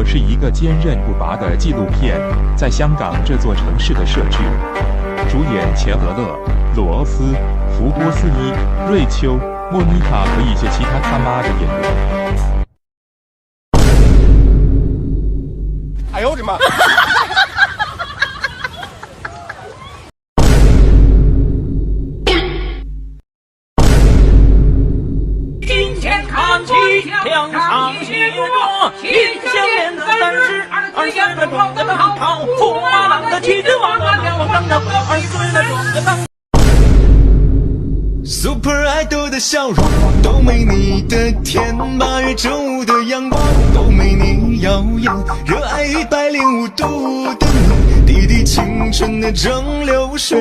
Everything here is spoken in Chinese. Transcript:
个是一个坚韧不拔的纪录片，在香港这座城市的设置。主演钱德勒、罗欧斯、福波斯伊、瑞秋、莫妮卡和一些其他他妈的演员。哎呦我的妈！今天看齐，两场戏弱，一相连的32岁的壮的唐朝，驸马郎的妻子王啊，两上的2岁的壮的唐。Super Idol 的笑容都没你的甜，8月正午的阳光都没你耀眼，热爱105度的你，滴滴青春的蒸馏水。